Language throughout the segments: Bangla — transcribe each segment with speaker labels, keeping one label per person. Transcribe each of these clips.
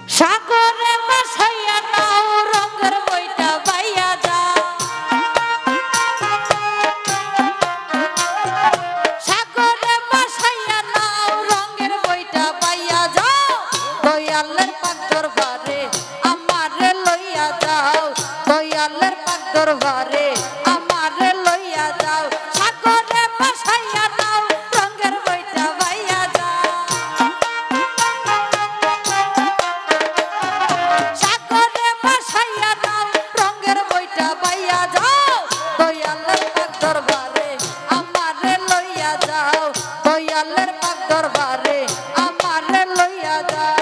Speaker 1: সাগরে ভাসাইয়া নাও রঙের বইটা বাইয়া যাও সাগরে ভাসাইয়া নাও রঙের বইটা বাইয়া যাও দয়ালের পাক দরবারে আমারে লইয়া যাও দয়ালের পাক দরবারে আমারে লইয়া যাও সাগরে ভাসাইয়া নাও রঙের বইটা বাইয়া যাও সাগরে ভাসাইয়া নাও রঙের বইটা বাইয়া যাও দয়ালের পাক দরবারে আমারে লইয়া যাও দয়ালের পাক দরবারে আমারে লইয়া যাও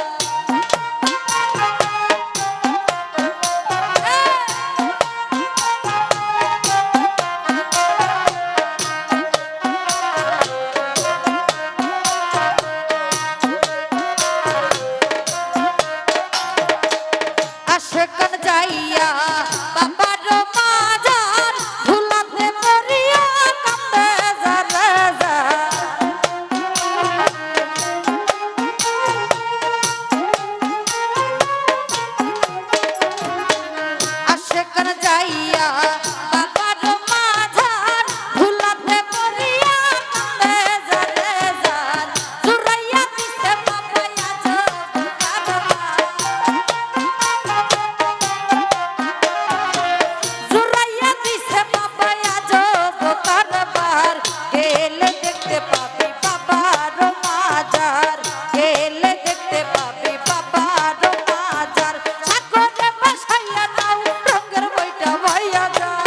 Speaker 1: আশেকান যাইয়া বাবার মাজার ভুলাতে মরিয়া কান্দে যারে যা আশেকান যাইয়া বাবার মাজার ভুলাতে মরিয়া কান্দে যারে যা জুরাইয়া দিতে বাবায়া যাব কারবা জুরাইয়া দিছে বাবা আজব কারবার গেলে দেখতে পাবি বাবার মাজার গেলে দেখতে পাবি বাবার মাজার সাগরে ভাসাইয়া নাও রঙের বইটা বাইয়া যাও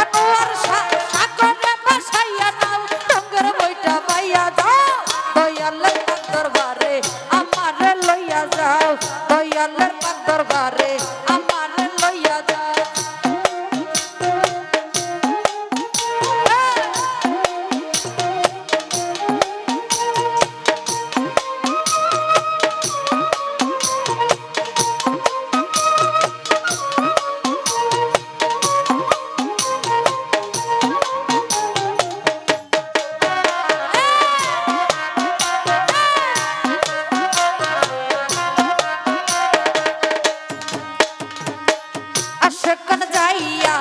Speaker 1: আনোয়ার সাগরে ভাসাইয়া নাও রঙের বইটা বাইয়া যাও দয়ালের পাক দরবারে আমারে লইয়া যাও দয়ালের পাক দরবারে আমারে লইয়া যাও আশেকান যাইয়া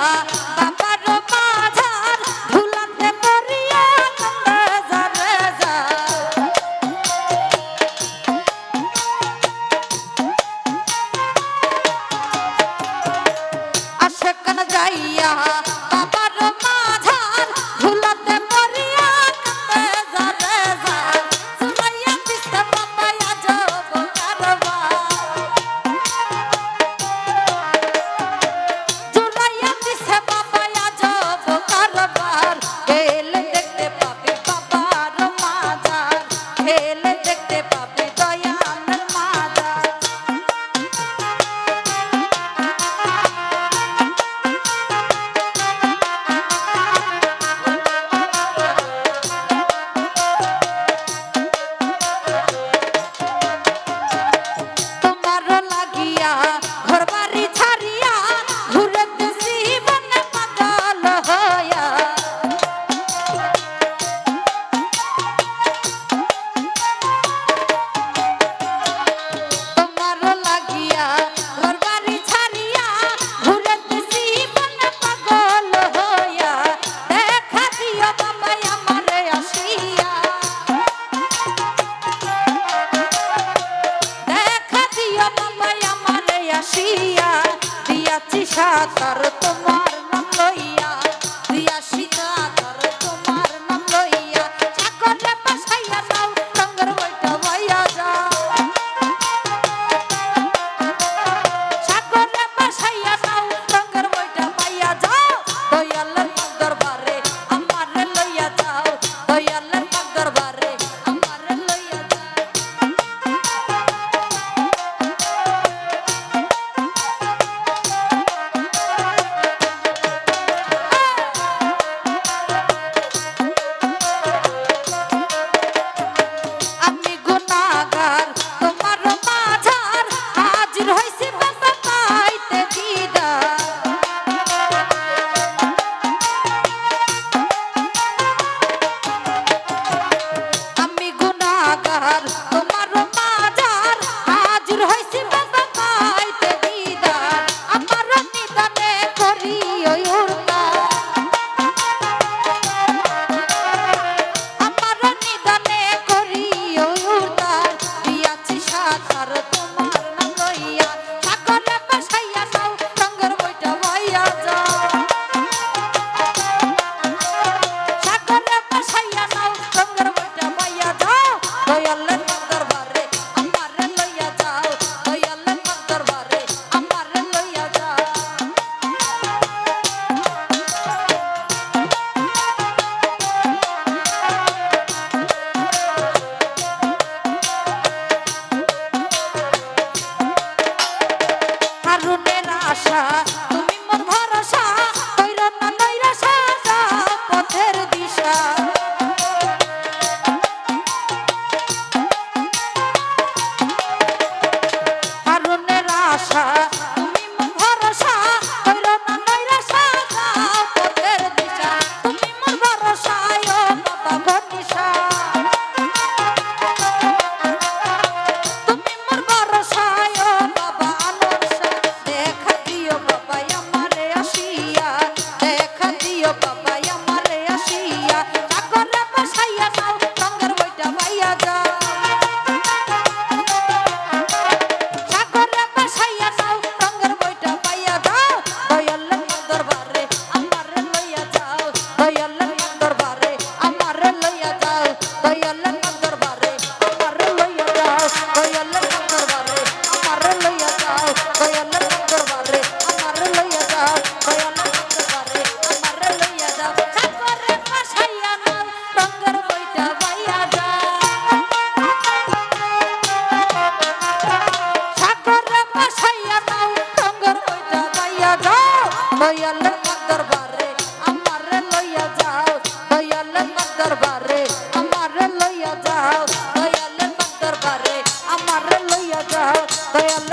Speaker 1: বাবার মাঝার ভুলাতে মরিয়া কান্দে যারে যা আশেকান যাইয়া বাবার মাঝার ভুলাতে মরিয়া কান্দে যারে যা জুরাইয়া দিতে বাবা আজব কারবার জুরাইয়া দিছে বাবা আজব কারবার গেলে দেখতে পাবি বাবার মাজার গেলে দেখতে পাবি দয়ালের মাজার তোমার লাগিয়া ঘর বাড়ি ছাড়িয়া ঘুরতেছি মনে পাগল হইয়া তোমার লাগিয়া ঘর বাড়ি ছাড়িয়া ঘুরতেছি মনে পাগল হইয়া দেখা দিও বাবা আমারে আসিয়া দেখা দিও বাবা আমারে আসিয়া দিয়াছি সাতার তোমার নাম লইয়া দিয়াছি সাতার তোমার নাম লইয়া সাগরে ভাসাইয়া নাও রঙের বইটা বাইয়া যাও সাগরে ভাসাইয়া নাও রঙের বইটা বাইয়া যাও দয়ালের পাক দরবারে আমারে লইয়া যাও দয়ালের পাক দরবারে আমারে লইয়া যাও তোমার দয়ালের দরবারে আমারে লইয়া যাও দয়ালের দরবারে আমারে লইয়া যাও দয়ালের দরবারে আমারে লইয়া যাও দয়াল